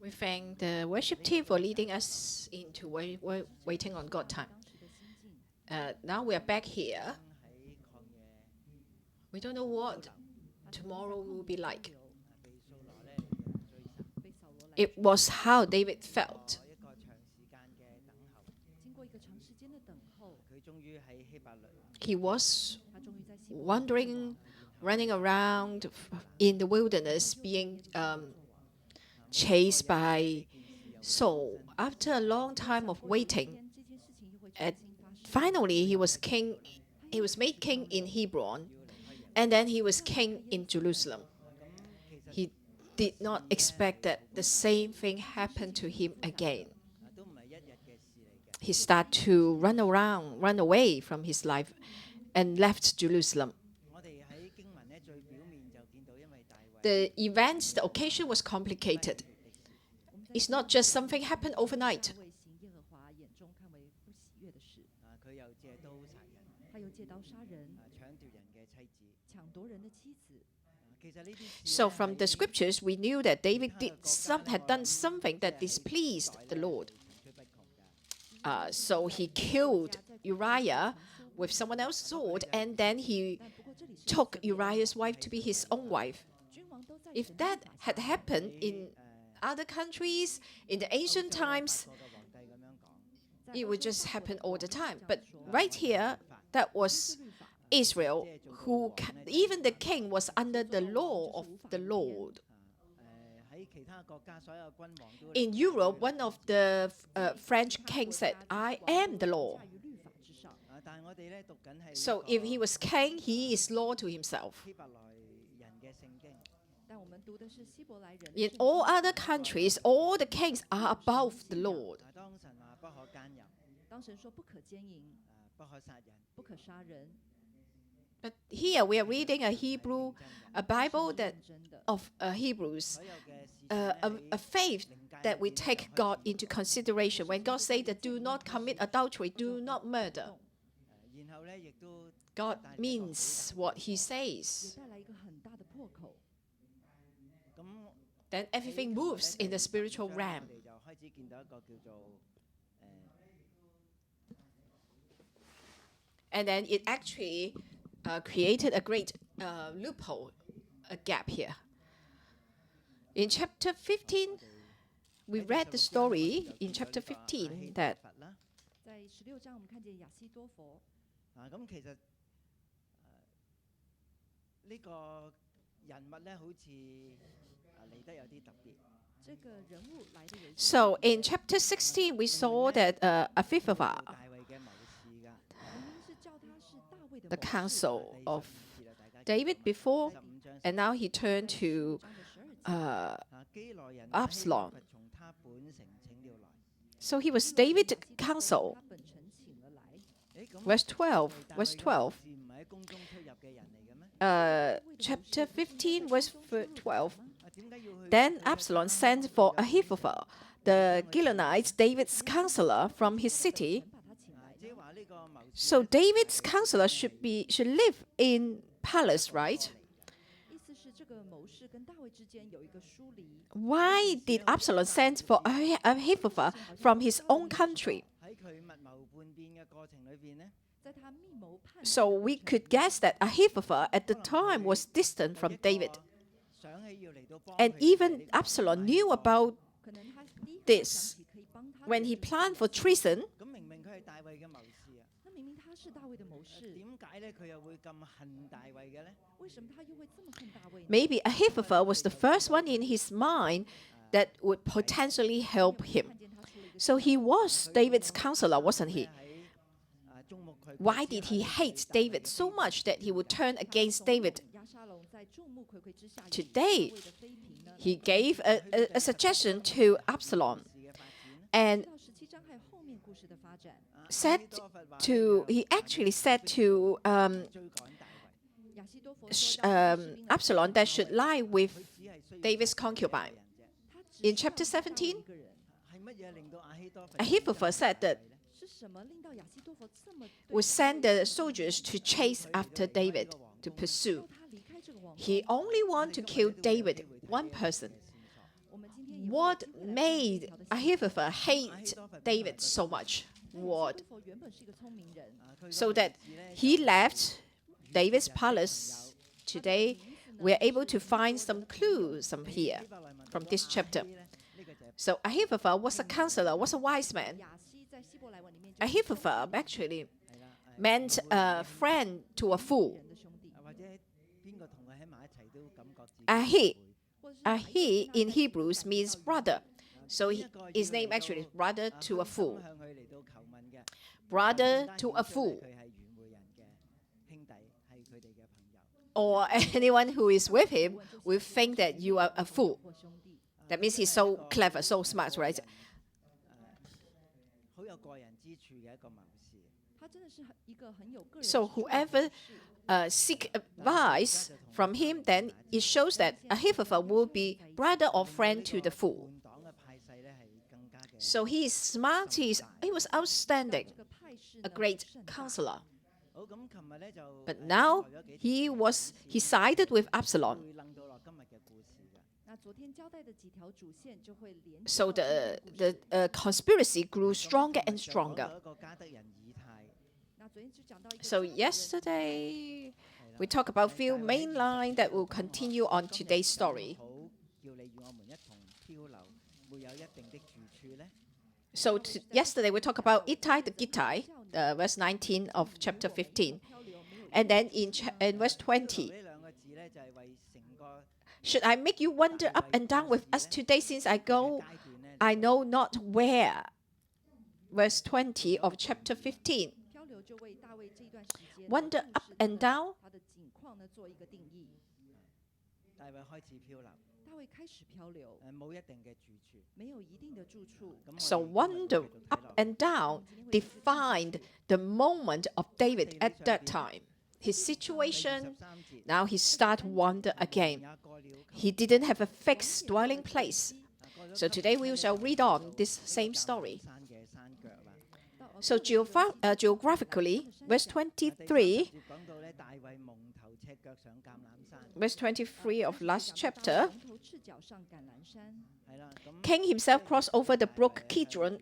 We thank the worship team for leading us into waiting on God time. Now we are back here. We don't know what tomorrow will be like. It was how David felt. He was wandering, running around in the wilderness, being chased by Saul. After a long time of waiting, finally he was king. He was made king in Hebron, and then he was king in Jerusalem. He did not expect that the same thing happened to him again. He started to run around, run away from his life, and left Jerusalem. The events, the occasion was complicated. It's not just something happened overnight. So from the scriptures, we knew that David had done something that displeased the Lord. So he killed Uriah with someone else's sword, and then he took Uriah's wife to be his own wife. If that had happened in other countries, in the ancient times, it would just happen all the time. But right here, that was Israel, who even the king was under the law of the Lord. In Europe, one of the French kings said, "I am the law." So if he was king, he is law to himself. In all other countries, all the kings are above the Lord. But here we are reading a Bible of Hebrews, a faith that we take God into consideration. When God says that do not commit adultery, do not murder, God means what He says. Then everything moves in the spiritual realm. And then it actually created a great loophole, a gap here. In chapter 15, we read the story in chapter 15 that so in chapter 16, we saw that Ahithophel, the counsel of David before, and now he turned to Absalom. So he was David's counsel. Verse 12. Chapter 15, verse 12. Then Absalom sent for Ahithophel, the Gilonite, David's counselor, from his city. So David's counselor should live in palace, right? Why did Absalom send for Ahithophel from his own country? So we could guess that Ahithophel at the time was distant from David. And even Absalom knew about this. When he planned for treason, maybe Ahithophel was the first one in his mind that would potentially help him. So he was David's counselor, wasn't he? Why did he hate David so much that he would turn against David? Today, he gave a suggestion to Absalom and he actually said to Absalom that should lie with David's concubine. In chapter 17, Ahithophel said that would send the soldiers to chase after David, to pursue. He only wanted to kill David, one person. What made Ahithophel hate David so much? What? So that he left David's palace. Today, we are able to find some clues here from this chapter. So Ahithophel was a counselor, was a wise man. Ahithophel actually meant a friend to a fool. Ahi in Hebrews means brother. So his name actually is brother to a fool. Brother to a fool. Or anyone who is with him will think that you are a fool. That means he's so clever, so smart, right? So whoever seek advice from him, then it shows that Ahithophel will be brother or friend to the fool. So he is smart, he was outstanding, a great counselor. But now he sided with Absalom. So the conspiracy grew stronger and stronger. So yesterday, we talked about few main lines that will continue on today's story. So yesterday, we talked about Ittai the Gittite, verse 19 of chapter 15. And then in verse 20, should I make you wander up and down with us today, since I go, I know not where? Verse 20 of chapter 15. Wander up and down. So wander up and down defined the moment of David at that time. His situation, now he started to wander again. He didn't have a fixed dwelling place. So today we shall read on this same story. So geographically, verse 23, verse 23 of last chapter, King himself crossed over the brook Kidron.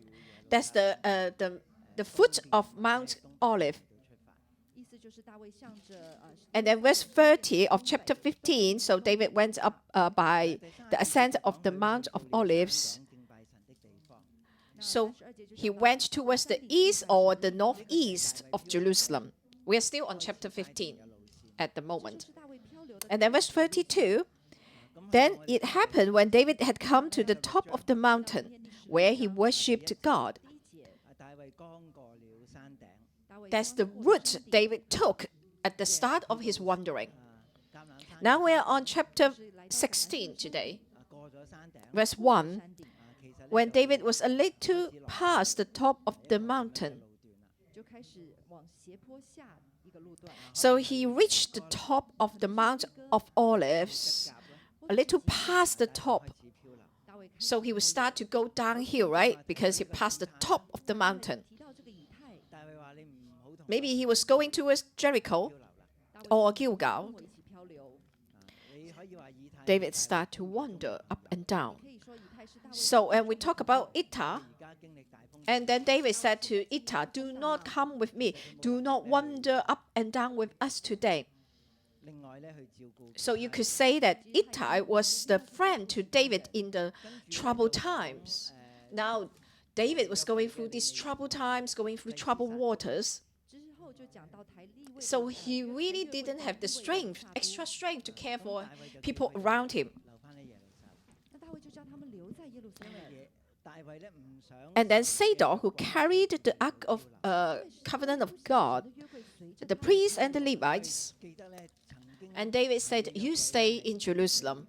That's the foot of Mount Olive. And then verse 30 of chapter 15, so David went up by the ascent of the Mount of Olives. So he went towards the east or the northeast of Jerusalem. We are still on chapter 15 at the moment. And then verse 32, then it happened when David had come to the top of the mountain where he worshipped God. That's the route David took at the start of his wandering. Now we are on chapter 16 today, verse 1. When David was a little past the top of the mountain, so he reached the top of the Mount of Olives, a little past the top. So he would start to go downhill, right? Because he passed the top of the mountain. Maybe he was going towards Jericho or Gilgal. David started to wander up and down. So, and we talk about Ittai. And then David said to Ittai, do not come with me. Do not wander up and down with us today. So you could say that Ittai was the friend to David in the troubled times. Now, David was going through these troubled times, going through troubled waters. So he really didn't have the strength, extra strength to care for people around him. And then Zadok, who carried the Ark of Covenant of God, the priests and the Levites, and David said, you stay in Jerusalem.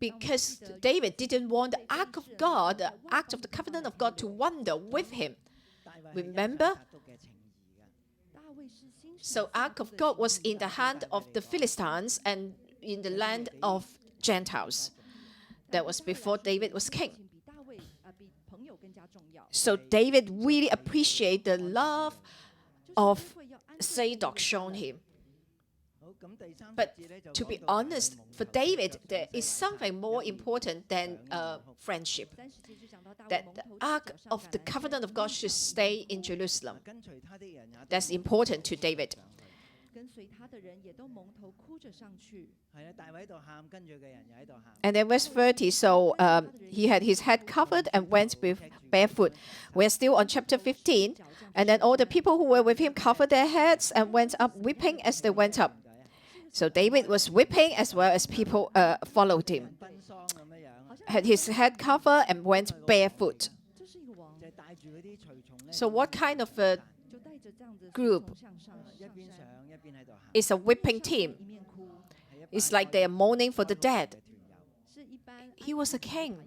Because David didn't want the Ark of God, the Ark of the Covenant of God, to wander with him. Remember? So Ark of God was in the hand of the Philistines and in the land of Gentiles. That was before David was king. So David really appreciated the love of Zadok shown him. But to be honest, for David, there is something more important than friendship. That the Ark of the Covenant of God should stay in Jerusalem. That's important to David. And then verse 30, so he had his head covered and went with barefoot. We're still on chapter 15. And then all the people who were with him covered their heads and went up weeping as they went up. So David was weeping as well as people followed him. Had his head covered and went barefoot. So what kind of a group? It's a weeping team. It's like they are mourning for the dead. He was a king.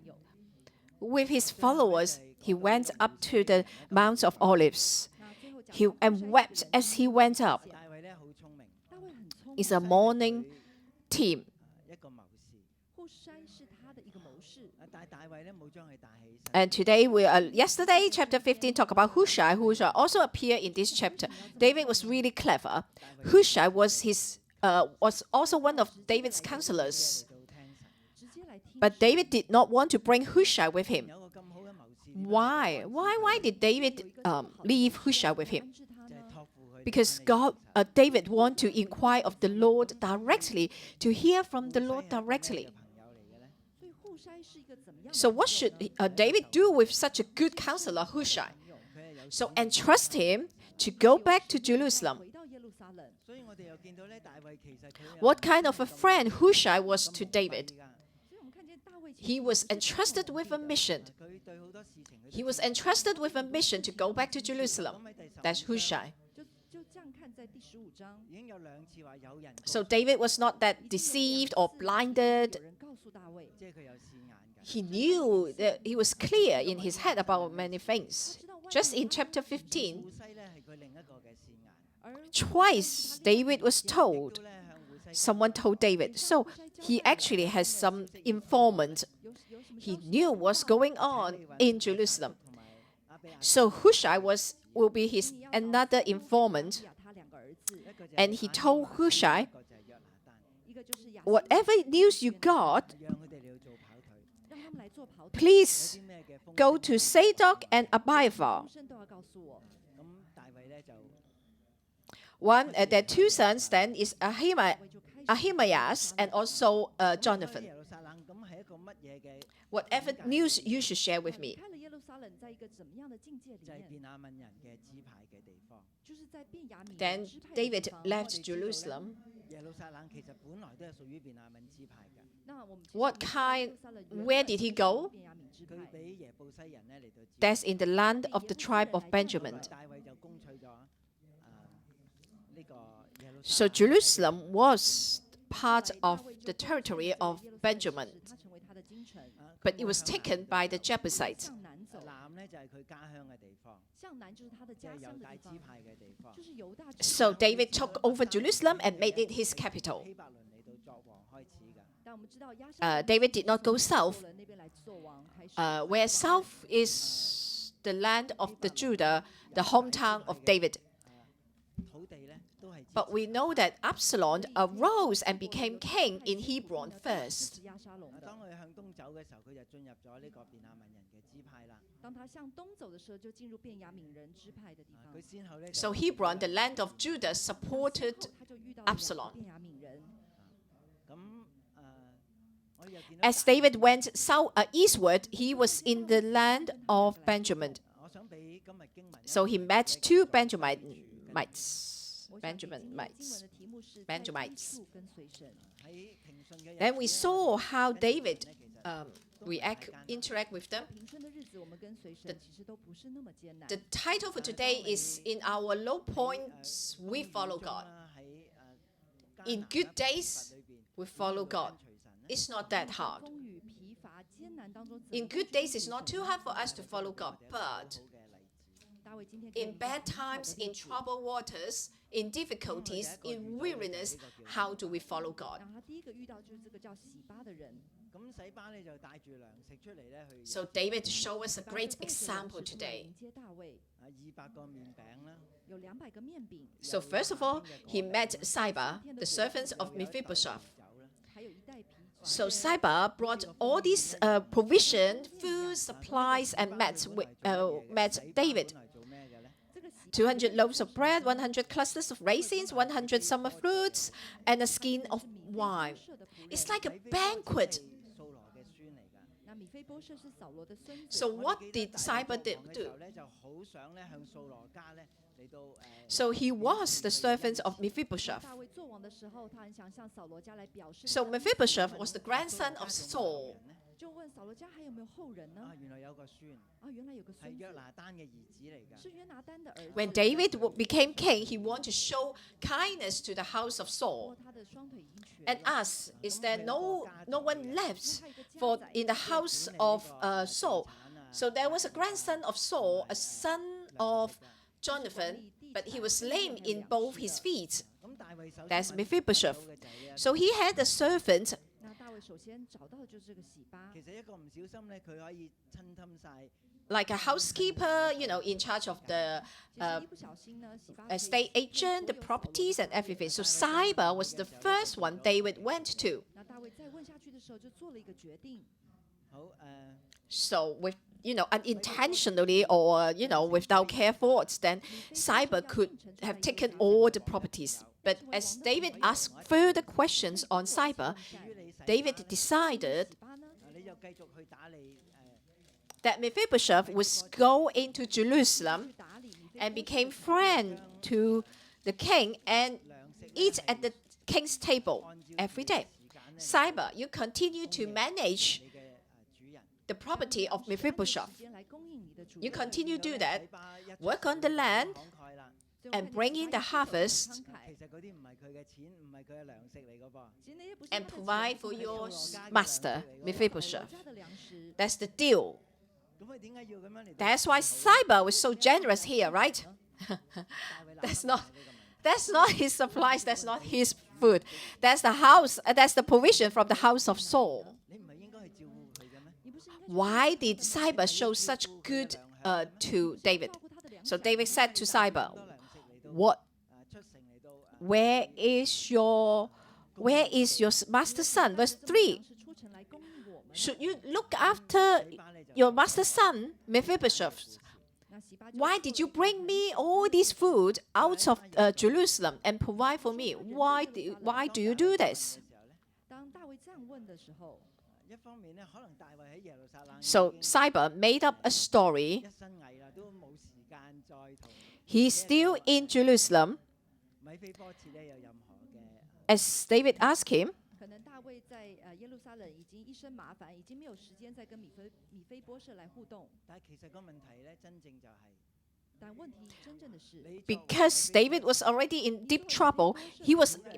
With his followers, he went up to the Mount of Olives. And wept as he went up. It's a mourning team. And today, yesterday, chapter 15, talked about Hushai. Hushai also appeared in this chapter. David was really clever. Hushai was also one of David's counselors. But David did not want to bring Hushai with him. Why? Why did David leave Hushai with him? Because David wanted to inquire of the Lord directly, to hear from the Lord directly. So what should David do with such a good counselor, Hushai? So entrust him to go back to Jerusalem. What kind of a friend Hushai was to David? He was entrusted with a mission. He was entrusted with a mission to go back to Jerusalem. That's Hushai. So David was not that deceived or blinded. He knew that he was clear in his head about many things. Just in chapter 15, twice David was told. Someone told David. So he actually has some informant. He knew what's going on in Jerusalem. So Hushai will be his another informant. And he told Hushai, whatever news you got, please go to Zadok and Abiathar. Their two sons then is Ahimaaz and also Jonathan. Whatever news you should share with me. Then David left Jerusalem. Where did he go? That's in the land of the tribe of Benjamin. So Jerusalem was part of the territory of Benjamin, but it was taken by the Jebusites. So David took over Jerusalem and made it his capital. David did not go south. Where south is the land of the Judah, the hometown of David. But we know that Absalom arose and became king in Hebron first. So Hebron, the land of Judah, supported Absalom. As David went eastward, he was in the land of Benjamin. So he met two Benjamites. Then we saw how David interact with them. The title for today is In Our Low Points, We Follow God. In good days, we follow God. It's not that hard. In good days, it's not too hard for us to follow God, but in bad times, in troubled waters, in difficulties, in weariness, how do we follow God? So David show us a great example today. So first of all, he met Ziba, the servants of Mephibosheth. So Ziba brought all these provision, food, supplies, and met David. 200 loaves of bread, 100 clusters of raisins, 100 summer fruits, and a skin of wine. It's like a banquet. So what did Ziba do? So he was the servant of Mephibosheth. So Mephibosheth was the grandson of Saul. When David became king, he wanted to show kindness to the house of Saul and asked, is there no one left in the house of Saul? So there was a grandson of Saul, a son of Jonathan, but he was lame in both his feet. That's Mephibosheth. So he had a servant. Like a housekeeper, in charge of the estate agent, the properties and everything. So Ziba was the first one David went to. So with unintentionally or without care thoughts, then Ziba could have taken all the properties. But as David asked further questions on Ziba, David decided that Mephibosheth would go into Jerusalem and became friend to the king and eat at the king's table every day. Ziba, you continue to manage the property of Mephibosheth. You continue to do that. Work on the land and bring in the harvest and provide for your master, Mephibosheth. That's the deal. That's why Ziba was so generous here, right? That's not his supplies, that's not his food. That's the provision from the house of Saul. Why did Ziba show such good to David? So David said to Ziba, where is your master's son? Verse 3. Should you look after your master's son, Mephibosheth? Why did you bring me all this food out of Jerusalem and provide for me? Why do you do this? So Ziba made up a story. He's still in Jerusalem. As David asked him, because David was already in deep trouble,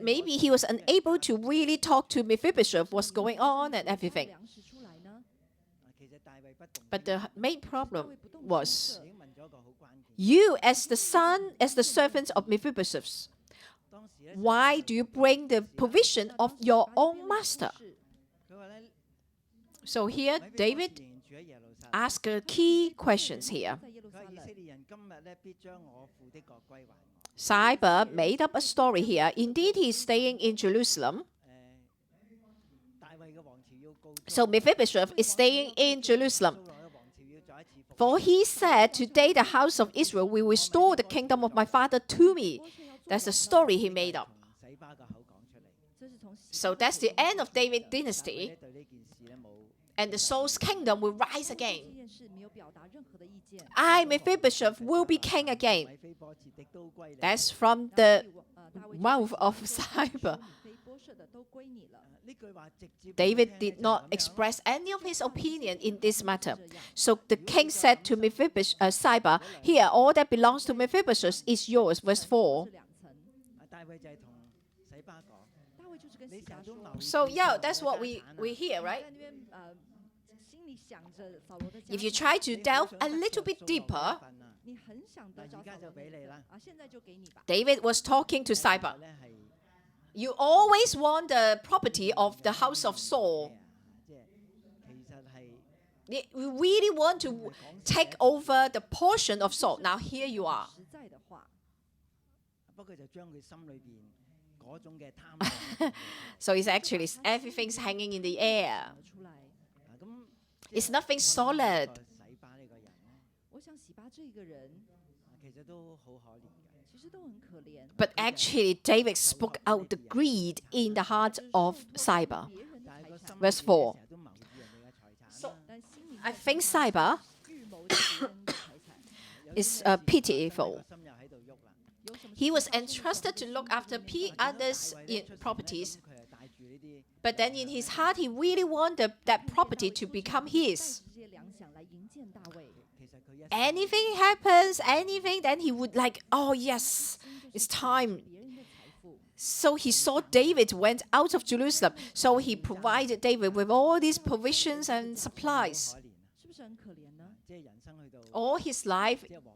maybe he was unable to really talk to Mephibosheth what's going on and everything. But the main problem was, you as the servant of Mephibosheth, why do you bring the provision of your own master? So here, David asked key questions here. Ziba made up a story here. Indeed, he's staying in Jerusalem. So Mephibosheth is staying in Jerusalem. For he said, today the house of Israel will restore the kingdom of my father to me. That's the story he made up. So that's the end of David's dynasty. And the Saul's kingdom will rise again. Mephibosheth, will be king again. That's from the mouth of Ziba. David did not express any of his opinion in this matter. So the king said to Ziba, here, all that belongs to Mephibosheth is yours. Verse 4. So yeah, that's what we hear, right? If you try to delve a little bit deeper, David was talking to Ziba. You always want the property of the house of Saul. We really want to take over the portion of Saul. Now here you are. 實在的話，不過就將佢心裏邊嗰種嘅貪婪 So it's actually everything's hanging in the air. 出嚟。咁 It's nothing solid. 洗巴呢個人咧，我想洗巴這個人其實都好可憐嘅。其實都很可憐。 But actually, David spoke out the greed in the heart of Siba. 別人的但係個財產，心 Verse 4. 成日都謀住人哋嘅財產 So- 啦。但心裡 I 面 think Siba 預謀着別人的財產。 is pitiful. 個心又喺度喐啦。有什麼 He was 事發生 entrusted to look after others' 大衛咧 in 出時咧 properties, 咁佢係帶住呢啲 but then in his heart, he really wanted that property to become 帶 his. 着這些糧饷來迎接大衛。 其實佢一 Anything happens, anything, then he would like, oh yes, 心就是 it's time. 別人的財富。 So he saw David went out of Jerusalem. So he provided David with all these provisions and supplies. 可憐啊！是不是很可憐呢？即係人生去到 All his life, 即係黃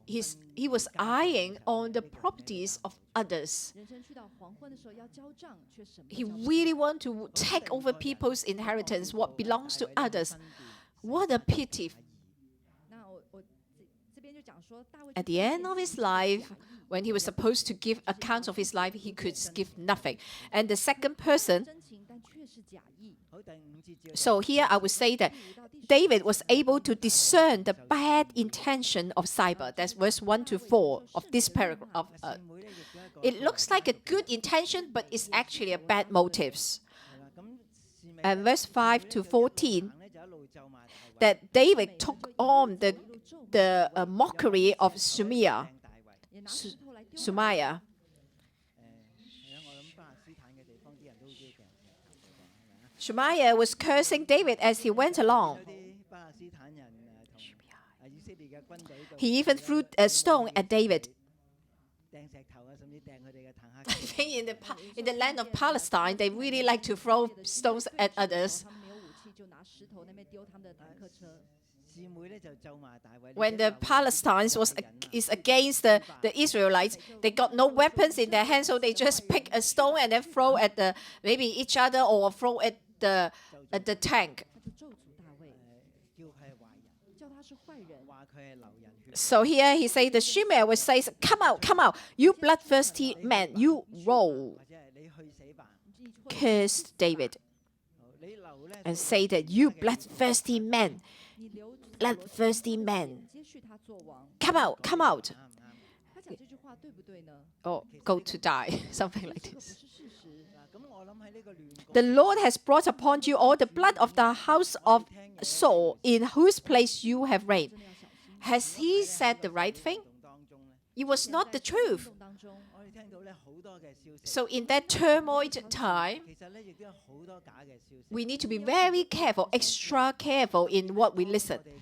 he was eyeing on the properties of others. 人生去到黃昏的時候要交賬，卻什麼都 He 交不 really wanted to take over people's inheritance, what belongs to others. What a pity. 那這邊就講說，大衛 At the end of his life, when he was supposed to give accounts of his life, he could give nothing. And the second person, 真情，但卻是假意。 好第五節照 so here I would say that 5到第10 David was able to discern the bad intention of Siba. That's verse 1 to 4 of this paragraph. 姊妹咧，亦都一個 It looks like a good intention, but it's actually a bad motives. 係啦。咁示每 And verse 5 to 14, 咧就一路咒罵大衛 that David took on the mockery of Shemiah. 大衛。也拿石頭來丟 Shemaiah. 係啊，我諗巴勒斯坦嘅地方啲人都好中意俾人踢係咪啊？ Shemaiah was cursing David as he went along. 有啲巴勒斯坦人同以色列嘅軍隊度 He even threw a stone at David. 掟石頭啊，甚至掟佢哋嘅坦克 I 車。 think in the land of Palestine, they really like to throw stones at others. 他們沒有武器，就拿石頭那邊丟他們的坦克車。示每咧就咒罵大衛。 When the Palestinians is against the Israelites, they got no weapons in their hands, so they just pick a stone and then throw at maybe each other or throw at the tank. 他就咒詛大衛，叫佢係壞人，叫他是壞人。話佢係流人血。 So here he says, the Shemaiah will say, come out, you bloodthirsty man, you roll. 或者係你去死吧。 Cursed David 你流咧 and say that you bloodthirsty man, 你留 bloodthirsty man, 接續他做王。 come out, 啱唔啱？他講這句話對不對呢？ or go to die, something like 這個不 this. 是事實。嗱，咁我諗喺呢個亂局 The Lord has brought upon you all the blood of the house of Saul, in whose place you have reigned. 真的要小心。 Has he said the right thing? 動當中咧， It was not the 在 truth. 運動當中，我哋聽到咧好多嘅消息。 So in that turmoil time, 其實咧亦都有好多假嘅消息。 we need to be very careful, extra careful in what we listen. 我哋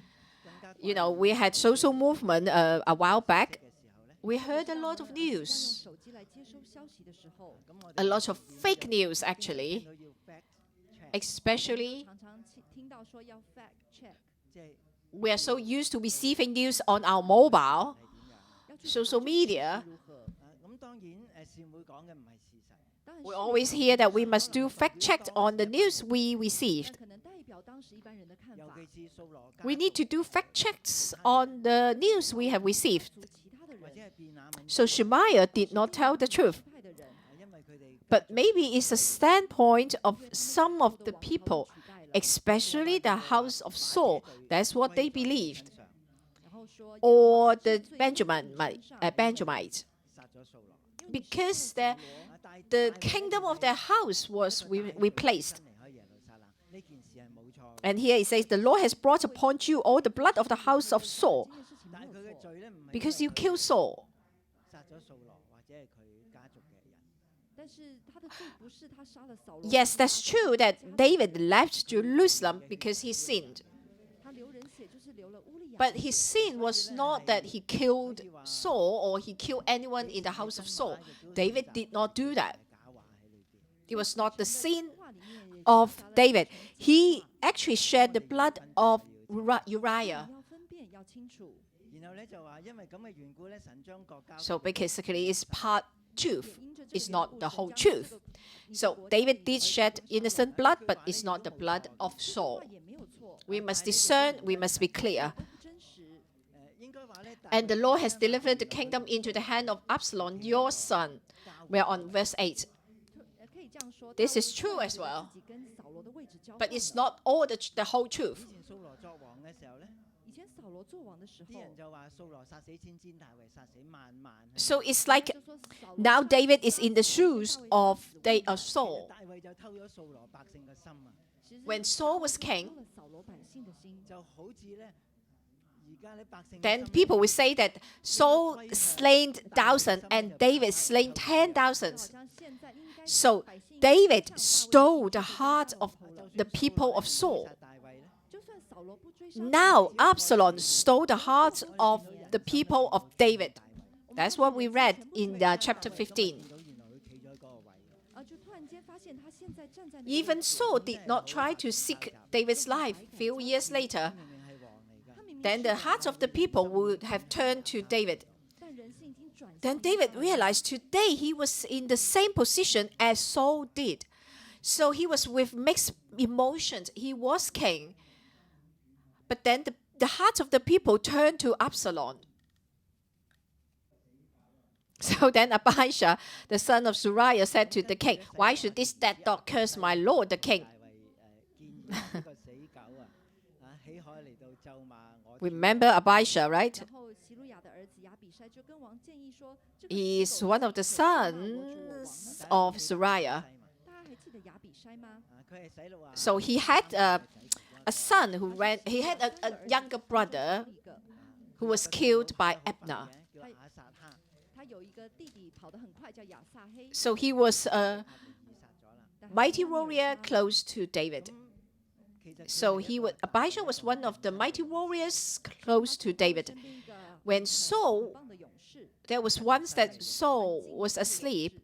更加 You know, we had social movement a while back. 嘅時候咧， We heard a lot of 當用 news, 手機來接收消息的時候，咁我 a 哋 lot of fake news actually, 都要 fact check， especially 常常聽到說要 fact check，即係 we are so used to receiving news on our mobile, 係點樣？要去 social 查證 media. 如何。咁當然示每講嘅唔係事實，當然 We 是 always hear that we must do fact check on the news we 但 received. 可能代表當時一般人的看尤法，其是掃羅家 We need to do fact checks on the news we have received. 屬其他的或者人，係便雅憫 So Shemaiah did not tell the truth, 派的人，因為佢哋 but maybe it's a standpoint of some of the people, especially the house of Saul. That's what they believed. 然後說 Or the 罪 Benjamites. 殺咗掃羅。 Because the 但 the kingdom of their house was replaced. 離開耶路撒冷呢件事係冇錯嘅， And here it says, the Lord has brought upon you all the blood of the house of Saul, 這件事情沒有但係佢嘅錯，罪咧唔係 because 因 you 為 killed Saul. 殺咗掃羅或者係佢家族嘅人，但是他的罪不是他殺了掃羅， Yes, that's true that David left Jerusalem because he sinned. 他流人血就是流了烏利亞， But his sin was not that he killed Saul or he killed anyone in the house of Saul. David did not do that. 假話喺裏邊。 It was not the sin 話裡面也 of 殺了 David. He actually shed the blood of Uriah. 要分辨要清楚。然後咧就話因為咁嘅緣故咧，神將國交 So basically, it's part truth. 因着這個 It's 緣 not 故 the 神 whole 將這 truth. 個 So David did shed innocent blood, but it's not the blood of Saul. 也沒有 We must discern, we must be clear. 都不真實。應該話咧， And the Lord has delivered the kingdom into the hand of Absalom, your son. We are on verse 8. 可以這樣說 This 大衛 is true as well. 自己跟掃羅的位置交 But 換 it's 了 not all the whole truth. 以前掃羅作王嘅時候咧，以前掃羅做王的時候，啲人就話掃羅殺死千千，大衛殺死萬萬。 So it's like 就說掃羅 now 殺 David 大 is in the shoes of Saul. 大衛就偷咗掃羅百姓嘅心啊，其實 When Saul was 偷 king, 了掃羅百姓的心，就好似咧而家咧百姓嘅 then 心呢 people will say that Saul slain thousands and David slain 就 10,000. 好像現在應該 So 百姓 David 向大衛 stole the heart 報 of 仇了 the people of 就算 Saul. 殺大衛咧，就算掃羅不追殺 Now 大衛 Absalom stole the hearts of the people of David. 我們 That's 看 what 到 we 人 read 全部 in 追殺 chapter 15. 大衛見到原來佢企咗喺嗰個位。就突然間發現他現在站在那個 Even 位置 Saul did not try to seek David's life. Few years later, 明明係王嚟㗎，他明明 then 是 the 王 hearts of the people would have turned to David. 但人性已經轉 Then 向 David 他 realized today he was in the same position as Saul did. So he was with mixed emotions. He was king. But then the hearts of the people turned to Absalom. So then Abijah, the son of Zuriah, said to the king, "Why should this dead dog curse my lord the king?" 大衛建議呢個死狗起海嚟到咒罵我。 Remember Abijah, right? 然後希路亞的兒子亞比篩就跟王建議說，這個 He 死 is 狗 one of the 是否咒罵我主我王呢 sons of Zuriah. 大家還記得亞比篩嗎？ 佢係洗魯亞。 So he had a son who ran, he had a younger brother 一個 who was killed by Abner. 叫亞撒哈，他有一個弟弟跑得很快，叫亞撒黑。 So he was a 已殺咗啦。但 mighty 他沒有 warrior 殺 close to David. 其實 So he was, Abijah was one of the mighty warriors close to David. 身邊一個 When 很 Saul, 棒的勇士， there was once that Saul was asleep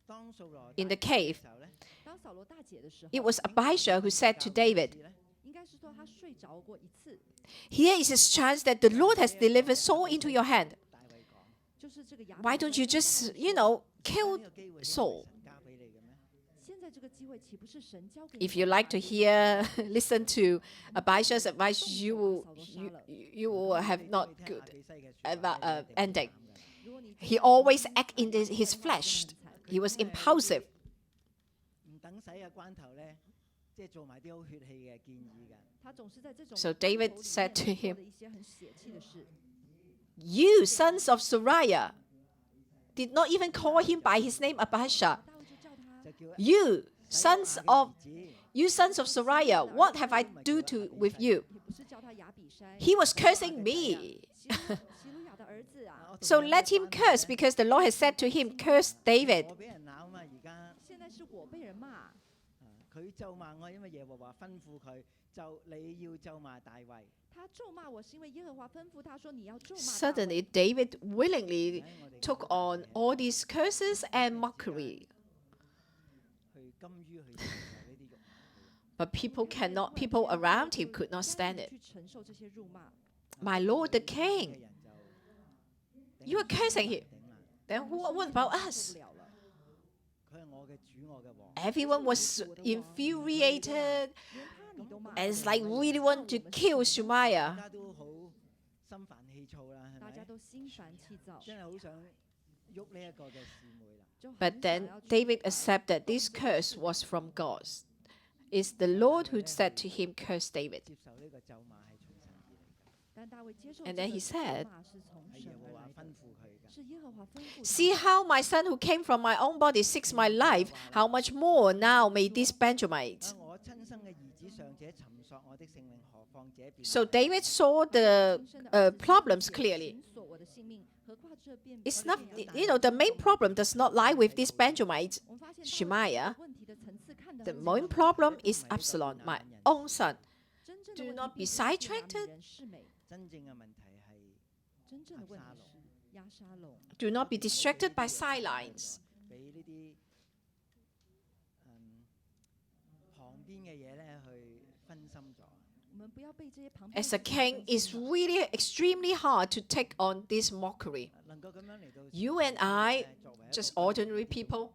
當掃羅 in the 大 cave. 嘅時候咧，當掃羅大姐的時候， It was Abijah who said to David, 應該是說他睡着過一次， "Here is his chance that the Lord has delivered Saul into your hand. 大衛講。就是這個亞比 Why 篩 don't you 跟大 just, 衛 you 說 know, kill 呢個機會 Saul?" 神交俾你嘅咩？現在這個機會豈不是神交給你 If you like to hear, listen to Abijah's advice, you will have not good ending. 如果你 He always act in his flesh. He was impulsive. 唔等使嘅關頭咧，即係做埋啲好血氣嘅建議㗎。他總是在這種 So 關頭 David 裡面 said to 做 him, 的一些很血氣的事。 "You sons of Zuriah," did not even call him by his name Abijah. 大衛就叫他 就叫 "You 洗 sons 魯亞嘅 of 兒子 you sons of Zuriah, what have I do to with you?" 也不是叫他亞比篩， He was cursing me. 希路亞的兒子啊， So let him curse because the Lord has said to him, "Curse David." 我俾人鬧嘛，而家現在是我被人罵，佢咒罵我，因為耶和華吩咐佢，就你要咒罵大衛。他咒罵我是因為耶和華吩咐他說你要咒罵大衛。 Suddenly, David willingly took on all these curses and mockery. 去甘於去承受呢啲辱罵。 But people around him could not stand it. 去承受這些辱罵。 My Lord the 嘅 King, 人就 you are cursing him. 頂啦 Then what about us? 受不了了。佢係我嘅主，我嘅王。 Everyone was infuriated 連他你都罵， and it's like really want to kill 大 Shemaiah. 家都好心煩氣躁啦，係大家咪？都心煩氣躁，真係好想喐呢一個嘅示妹啦。就很 But 想 then 要去 David accepted this curse was from God. It's the Lord who said to him, "Curse David." 接受呢個咒罵係從神而嚟㗎，但大衛接受 And 這 then 個 he said, 咒罵是從係神耶和華吩而來的，咐佢㗎。是耶和華吩咐他 See how my son who came from my own body seeks my life. How much more now may this Benjamite? 我親生嘅兒子尚且尋索我的性命，何況這便 So David saw the 親生的兒子 problems 也 clearly. 尋索我的性命，何況這便 It's 這 not, 便 you know, the main problem does not lie with this Benjamite, 我們發現 Shemaiah. 問題的層次看得 The 很 main 清楚 problem is Absalom, my own son. 真正 Do 的 not 問 be 題並不是拿 sidetracked. 女人是美，真正嘅問題係真正的問題是押沙龍。 Do not be distracted by sidelines. 俾呢啲旁邊嘅嘢咧去分心咗。我們不要被這些旁邊 As a 的事情 king, 分 it's 心了 really extremely hard to take on this mockery. 能夠咁樣嚟到 You and I, 作為一個 just ordinary people,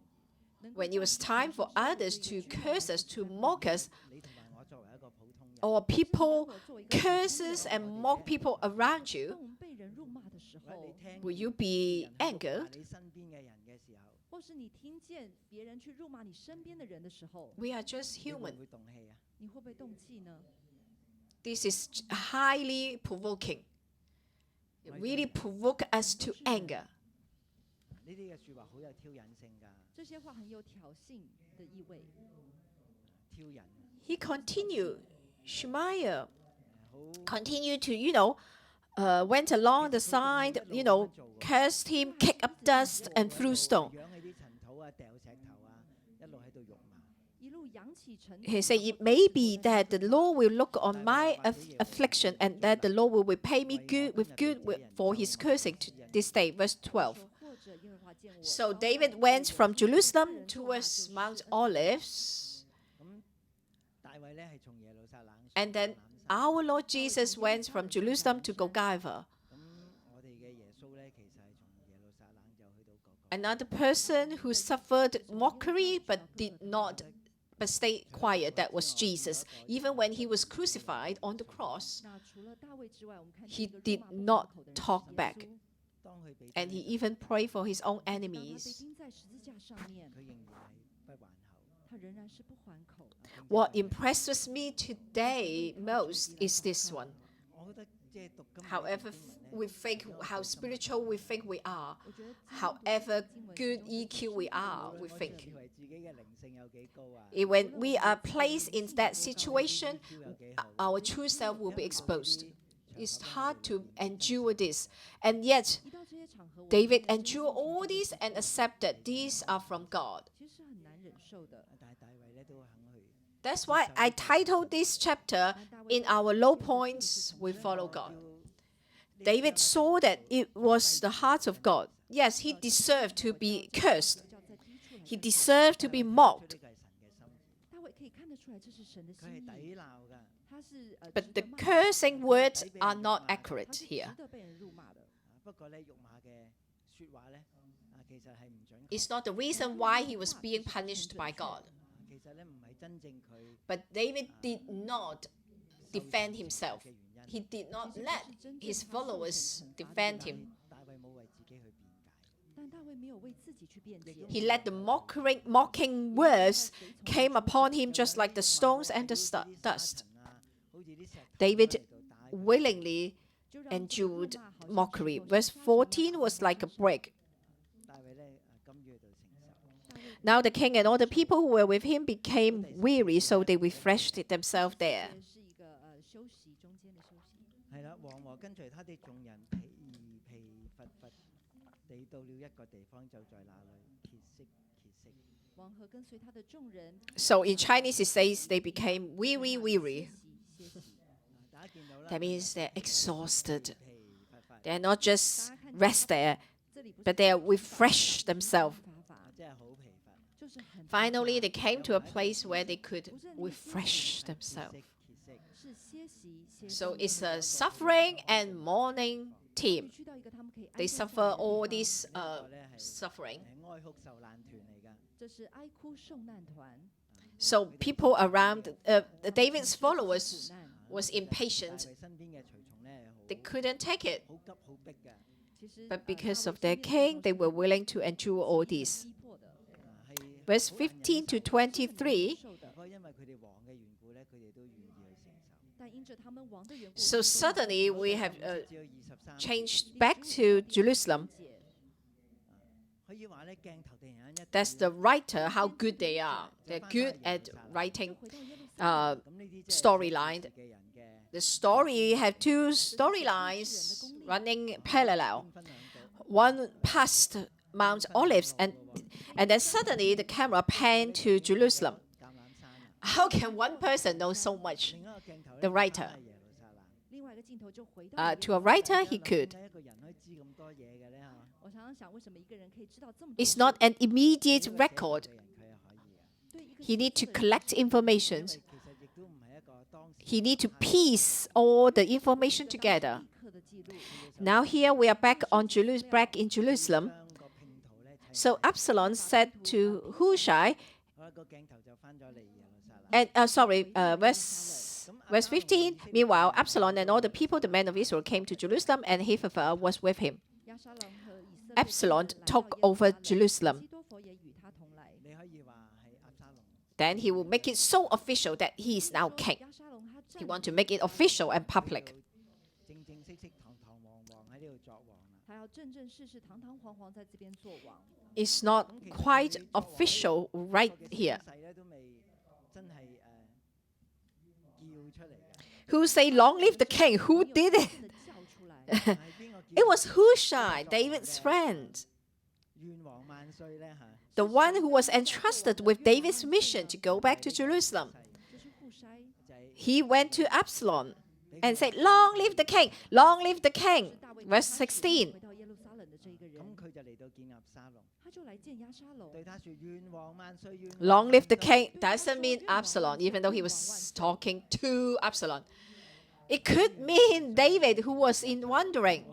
能夠 when it was time for others to curse us, to mock us, 你同埋我作為一個普通人， or people curses and mock people around you, 当我们被人辱骂的时或者你候，聽 will you 人 be 喺度罵 angered? 你身邊嘅人嘅時候，或是你听见别人去辱骂你身边的人的时候， We are just 你會 human. 唔會動氣啊？你会不会动气呢？ This is highly provoking. It really provoke us to anger. 呢啲嘅説話好有挑釁性㗎，这些话很有挑衅的意味。挑釁， He continued, Shemaiah 好 continued to, went along the side, cursed him, kicked up dust and threw stone. 揚起啲塵土啊，掉石頭啊，一路喺度辱罵。一路扬起尘土。 He said, it may be that the Lord will look on my affliction and that the Lord will repay me for his cursing to this day. Verse 12. 说或者耶和华见我 So 高 David 高 went 举 from 起 Jerusalem 众人说 towards 话 Mount 就是 Olives. 咁大衛咧係從耶路撒冷 And 上 then 橄欖山 our Lord Jesus went from Jerusalem to Golgotha. 咁我哋嘅耶穌咧，其實係從耶路撒冷就去到各個。 Another person who suffered mockery but stayed quiet, that was Jesus. Even when he was crucified on the cross, 那除了大卫之外，我们看见 he 一个 did 辱骂不 not 还口的人 talk 是耶 back. 稣 當佢被 And he 釘 even prayed for his own 当他被 enemies. 钉在十字架上面，佢仍然係不還口。他仍然是不还口。 What impresses me today most is this one. 我覺得即係讀今日呢 However 段經文呢 we think, how spiritual we think we are, 我覺得 however 經文 good 中 EQ we are, 無論 we 我 think. 以為自己嘅靈性有幾高啊， When we are placed in that situation, EQ 有幾好 our true self will be exposed. It's hard to endure this. And yet, 一到这些场合，我 David 看见真 endured 正 all 的 these and accepted these are from God. 其实是很难忍受的。但係大衛咧都肯去。 That's why I titled this chapter, In Our Low Points, We Follow God. David saw that it was the heart of God. Yes, he deserved to be cursed. 叫在低处很 He deserved to be mocked. 呢個係神嘅心，大衛可以看得出來，這是神的佢係心意。抵鬧㗎。他是 But 值 the 得罵的 cursing words are not 他 accurate 是 here. 值得被人辱罵的。不過咧，辱罵嘅説話咧，其實係唔準確。 It's not the reason why he was being punished by God. 其實咧唔係真正佢 But David did not defend himself. 嘅原因。 He did not 其實 let 這是真正 his 他受 followers 懲罰 defend him. 大衛冇為自己去辯解。但大衛沒有為自己去辯解。 He let the mocking words came upon him just like the stones and the dust. David willingly 就讓這個辱 endured 罵好像 mockery. 是一種 Verse 沙塵 14 was like a break. 大衛咧甘於去到承受。 大衛 Now the king and all the people who were with him became weary, so they refreshed themselves there. 這是一個休息中間的休息。係啦，王和跟隨他的眾人疲乏地到了一個地方，就在那裏歇息。王和跟隨他的眾人， So in Chinese it says they became weary. 歇息。大家見到啦， That means they're exhausted. 疲乏， They're not just rest there, 這裡不是 but they are refreshed themselves. 乏乏，真係好疲乏。就是很疲 Finally, 乏 they came to a place where they could refresh themselves. 是歇息歇 So 鬆 it's 的 a suffering and mourning team. 去到一個他們可以安 They 頓下來 suffer 的地 all 方 this 呢個咧係 suffering. 哀哭受難團嚟㗎。這是哀哭受難團。 So people around David's 苦 followers 難 was 大 impatient. 衛身邊嘅隨從咧， They couldn't take it. 好急好逼㗎。其實 But because 大 of 衛 their 身邊的 king, 隨 they 從 were willing to endure all 是被 this. 逼迫的，係 Verse 好難忍 15 to 受 23. 受的不過因為佢哋王嘅緣故咧，佢哋都願意去承受。但因着他們王的緣故， So 他們都 suddenly we have 只有23 changed back to Jerusalem. 可以話咧鏡頭突然間一 That's the writer, how good they are. They're good at writing 回到耶路撒冷 uh, 咁呢啲即係 storyline. 嘅人嘅 The story have two storylines running parallel. 分享到 One past Mount Olives, and then suddenly the camera panned to Jerusalem. 橄欖山啊， How can one person know so much? 另一個鏡頭咧 The 就 writer 翻去耶路撒冷。另外一個鏡頭就回到耶路 To a 撒冷 writer, he 點 could. 解一個人可以知咁多嘢嘅咧？嚇，我常常想，為什麼一個人可以知道這麼多 It's 事？ not an immediate 呢個寫 record. 嘅人佢係可以嘅，對一個 He need to 寫作的人 collect 因 information. 為其實亦都唔係一個當時 He need to piece all the information 得到 together. 立刻的記錄。 Now here we are back in Jerusalem. 將個拼圖咧砌 So Absalom said to Hushai, 好啦，個鏡頭就翻咗嚟耶路撒冷。and verse verse. Verse 15, meanwhile, Absalom and all the people, the men of Israel, came to Jerusalem, and Ahithophel was with him. 押沙龙和以色列 Absalom 众人来到 took 耶路 over 撒冷 Jerusalem. 基多弗也與他同來。你可以話係押沙龍。 Then he will make it so official that he is now 說 king. 押沙龍他 He 站 want to make it official and public. 正正式式、堂堂皇皇喺呢度作王啦。他要正正式式、堂堂皇皇在這邊做王。 It's not 咁其實 quite 佢作王 official right 嘅 here. 聲勢咧都未真係叫出嚟嘅。 Who say, long live the king? Who did it? 真的叫出來 係邊個叫 It was Hushai, David's friend, 願王萬歲咧嚇？ the one who was entrusted with David's mission to go back to Jerusalem. 這是戶篩， 就係 He went to Absalom and said, long live the king, long live the king. 大衛 Verse 他是回 16. 到耶路撒冷的這一個人咁，佢就嚟到見押沙龍，他就來見押沙龍，對他説：願王萬歲，願 Long 王 live the 萬歲 king doesn't mean Absalom, even though he was talking to Absalom. It could mean David, who was in wandering.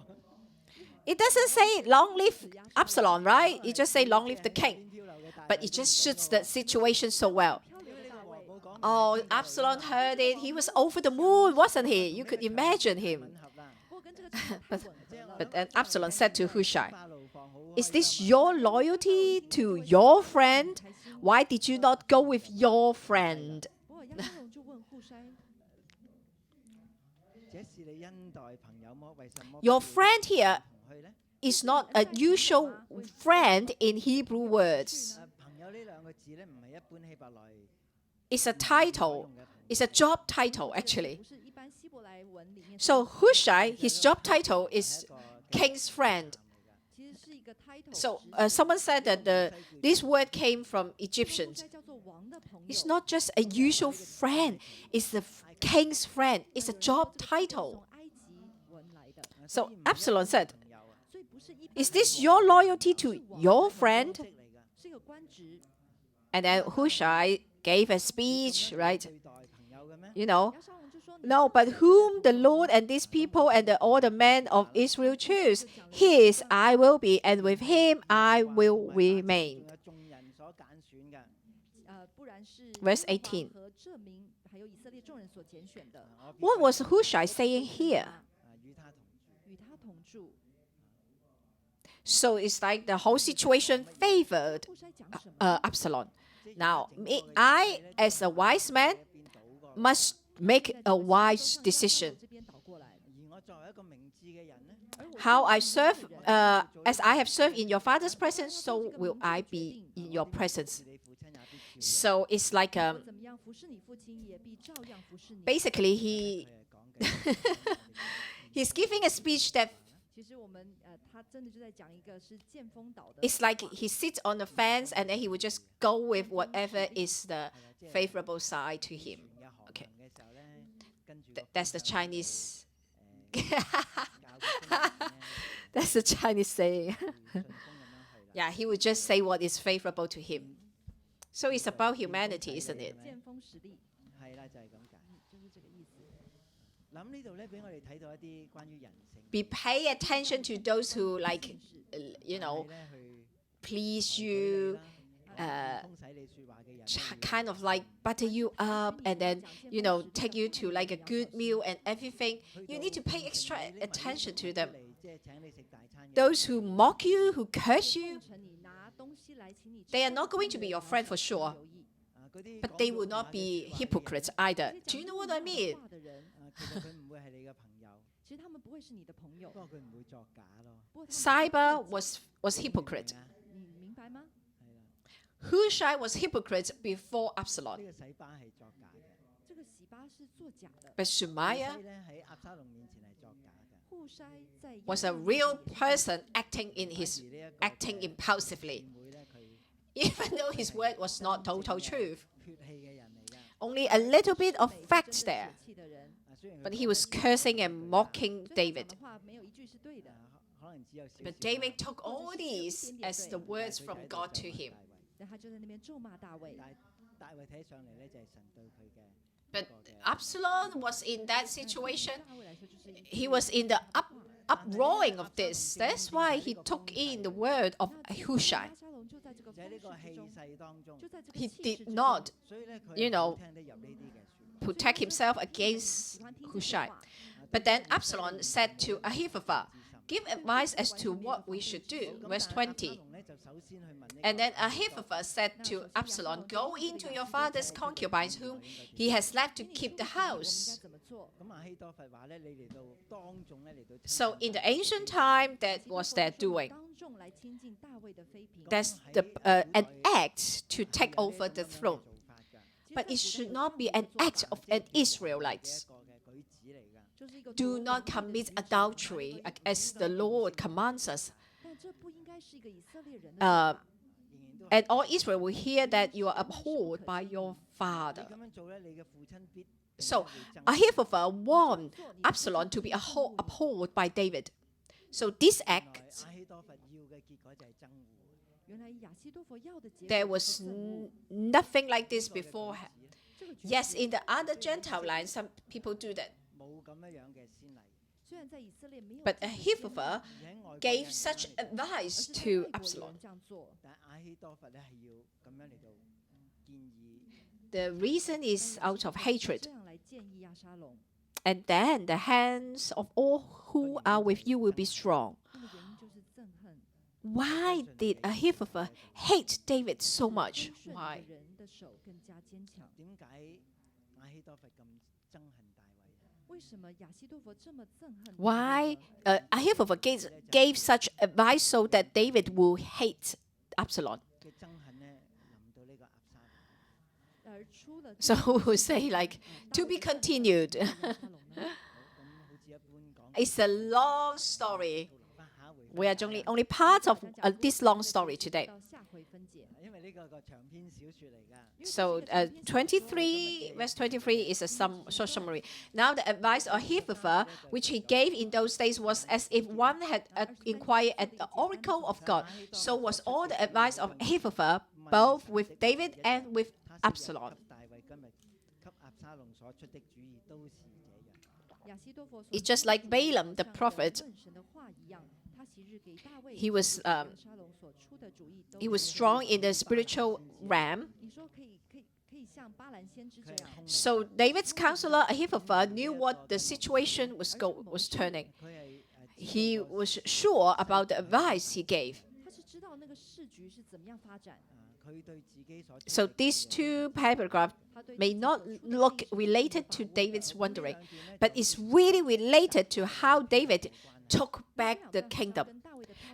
It doesn't say long live Absalom, right? It just say long live the king. 飄流嘅大 But it just suits the situation so well. 漂流的大衛。冇講 Oh, Absalom heard it. He was over the moon, wasn't he? You could imagine him. 吻合啦。不過跟這個情況太吻合了 But then Absalom said to Hushai, 花路房好 is 開 this 心啊 your loyalty to your friend? Why did you not go with your friend? 不過押沙龍就問戶篩，這是你恩待朋友麼？為什麼 Your 不要 friend here 同去呢？ is not a usual friend in Hebrew words. 朋友呢兩個字咧，唔係一般希伯來 It's a 語所 title. 用嘅朋友 It's a job title, actually. 不是一般希伯來文裡面 So Hushai, his job title 係 is 一個 king's friend. 其實是一個 title。 So someone said that this word came from 戶 Egyptians. 篩叫做王的朋友。 It's not just a usual friend. It's the king's friend. It's a job 從 title. 埃及文來的， So 所以唔係一 Absalom 般 said, 朋友啊 所以不是一般 is 的 this 朋 your 友 loyalty to your 係 friend? 公職嚟㗎 是一個官職。 And then Hushai gave a speech, 你咁樣 right? 對待朋友嘅咩？ You know, 押沙龍就說：你 no, 是 but 這樣 whom the 對待 Lord and these people and all the men of Israel choose, his I will be, and with him I will 同埋 remain. 仲有眾人所揀選嘅。不然是 Verse 耶和華18. 和這民還有以色列眾人所揀選的，我必 What 不 was 離 Hushai saying here? 與他同住。與他同住。 So it's like the whole situation favored 戶篩講什麼？ Absalom. 即係 Now, 整個 me, 嘅 I, 形勢呢 as a wise man, 喺一邊倒過來 must make 在 a 整個 wise 情況上押沙龍 decision. 這邊倒過來，而我作為一個明智嘅人呢，而我 How 作為 I 一個 serve, 人 as I have served in your father's presence, so will I be in your 我 presence. 你父親也必照樣 So it's like 我怎麼樣服侍你父親，也必照樣服侍你。 basically 佢係講嘅 he's giving a speech that 其實我們他真的就在講一個是見風倒的 it's like he sits on the fence and then he would just go with whatever is the favorable side to him. 船嘅航 Okay. 行嘅時候咧，跟住 That's the Chinese. 教嘅 That's the Chinese saying. 順風咁樣去啦。 Yeah, he would just say what is favorable to him. So it's about humanity, isn't it? 見風使力，係啦，就係咁解。就是這個意思。諗呢度咧，俾我哋睇到一啲關於人性。 Be pay attention to those who like, you know, 係咧去 please 愛佢 you, 哋啦 uh, 通使你説話嘅人咧 kind of like butter you up and then, you know, take you to like a good meal and everything. You need to pay extra attention to them. 即係請你食大餐嘅 Those who mock you, who curse you, 奉承你拿東西來請你吃 they are 飯 not going to be your friend for 要 sure. 留意嗰啲 But 講 they 咗 will 話 not 嘅 be 説話嘅人 hypocrites 啊 either. 這些 Do you 講 know 出 what I 這樣 mean? 話的人其實佢唔會係你嘅朋友，其實他們不會是你的朋友，不過佢唔會作假咯。不過他們 Cyber was hypocrite. 明唔明啊你明白嗎？係啦， Hushai was hypocrite before 呢 Absalom. 個洗巴係作假嘅。這個洗巴是作假的， But Shemaiah 戶篩咧喺押沙龍面前係作假嘅。戶篩在押 was 沙 a 龍 real 面前 person acting in 反 his 而呢一個 acting 嘅 impulsively, 議會咧，佢 even though his word was not total truth. 血氣嘅人嚟㗎。 Only a little bit of 美是 facts 真的 there. 血氣的人，雖然佢 But 講 he was 嘅 cursing and mocking 所以他講 David. 的話沒有一句是對的，可能只有少少 But 啦 David took all these as the 但係 words 佢 from 喺度 God 咒 to 罵 him. 大衛然後他就在那邊咒罵大衛。但係大衛睇上嚟咧就係神對佢嘅 But 一個嘅 Absalom was in that 但對於 situation. 大衛來說就是一 He 句 was in the 話 uproaring of this. That's why he took in the word of 那結果 Hushai. 押沙龍就在這個就喺呢個氣風勢之中，勢當中，就在這個 He 氣勢 did 之中 not, 所以咧佢 you 係好 know, 聽得入呢啲嘅説話。protect himself against Hushai. But then Absalom said to Ahithophel, "Give advice as to what we should do." Verse 20. And then Ahithophel said to Absalom, "Go into your father's concubines, whom he has left to keep the house." So in the ancient time, that was their doing. That's an act to take over the throne. But it should not be an act of an Israelite. Do not commit adultery as the Lord commands us. And all Israel will hear that you are abhorred by your father. So Ahithophel warned Absalom to be abhorred by David. So this act, there was nothing like this before. Yes, in the other Gentile lands, some people do that. But Ahithophel gave such advice to Absalom. The reason is out of hatred. And then the hands of all who are with you will be strong. Why did Ahithophel hate David so much? Why? Why Ahithophel gave such advice so that David will hate Absalom? So we will say like, to be continued. It's a long story. We are only part of this long story today. So 23, verse 23 is a short summary. Now the advice of Ahithophel, which he gave in those days, was as if one had inquired at the oracle of God. So was all the advice of Ahithophel, both with David and with Absalom. It's just like Balaam, the prophet. He was strong in the spiritual realm. So David's counselor Ahithophel knew what the situation was turning. He was sure about the advice he gave. So these two paragraphs may not look related to David's wandering, but it's really related to how David took back the kingdom.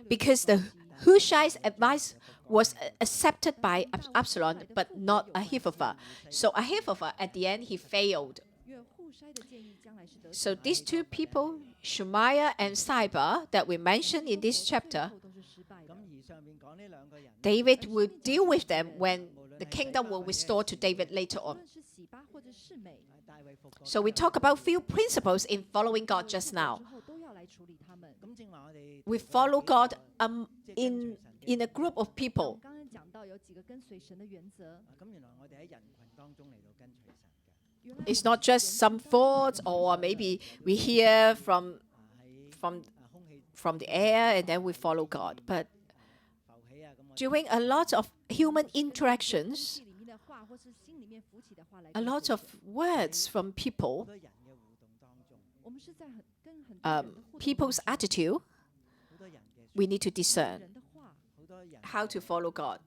Because the Hushai's advice was accepted by Absalom, but not Ahithophel. So Ahithophel, at the end, he failed. So these two people, Shemaiah and Ziba, that we mentioned in this chapter, David will deal with them when the kingdom will restore to David later on. So we talk about few principles in following God just now. We follow God in a group of people. It's not just some thoughts, or maybe we hear from the air and then we follow God. But during a lot of human interactions, a lot of words from people, people's attitude, we need to discern how to follow God.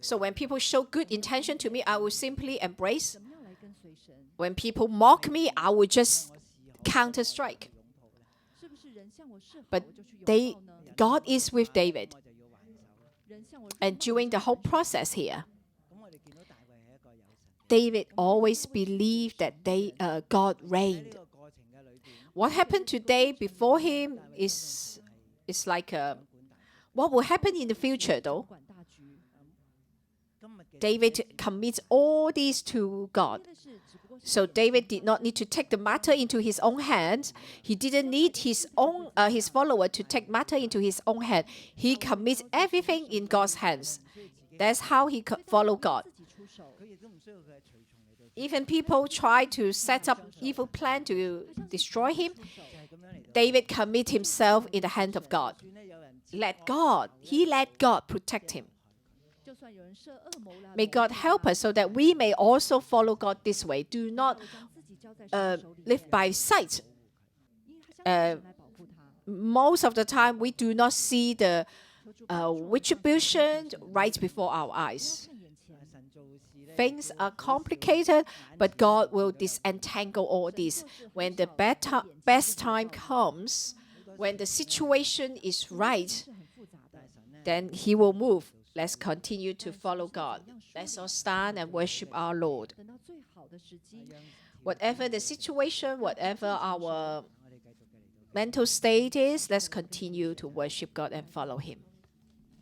So when people show good intention to me, I will simply embrace. When people mock me, I will just counter-strike. But God is with David. And during the whole process here, David always believed that God reigned. What happened today before him is like what will happen in the future, though. David commits all these to God. So David did not need to take the matter into his own hands. He didn't need his follower to take matter into his own hand. He commits everything in God's hands. That's how he followed God. Even people try to set up evil plan to destroy him, David commit himself in the hand of God. He let God protect him. 算有人设恶谋了， May God help us so that we may also follow God this way. Do not 将自己交在神的手里， live by sight. 因为他相信神来保护他。 Most of the time, we do not see the retribution right before our 不 eyes. 要看眼前， 神做事咧 Things 就 are 好少 complicated, but 眼前 God will 見到 disentangle all 神 this. 做事很 When the 少 best 看眼 time 前就知道 comes, when the situation is right, 是很复杂的。 then He will move. Let's continue to follow God. Let's all stand and worship our Lord. 等到最好的时机， Whatever the situation, whatever our 我哋繼續嘅嚟到。 mental state is, let's continue to worship God and follow Him.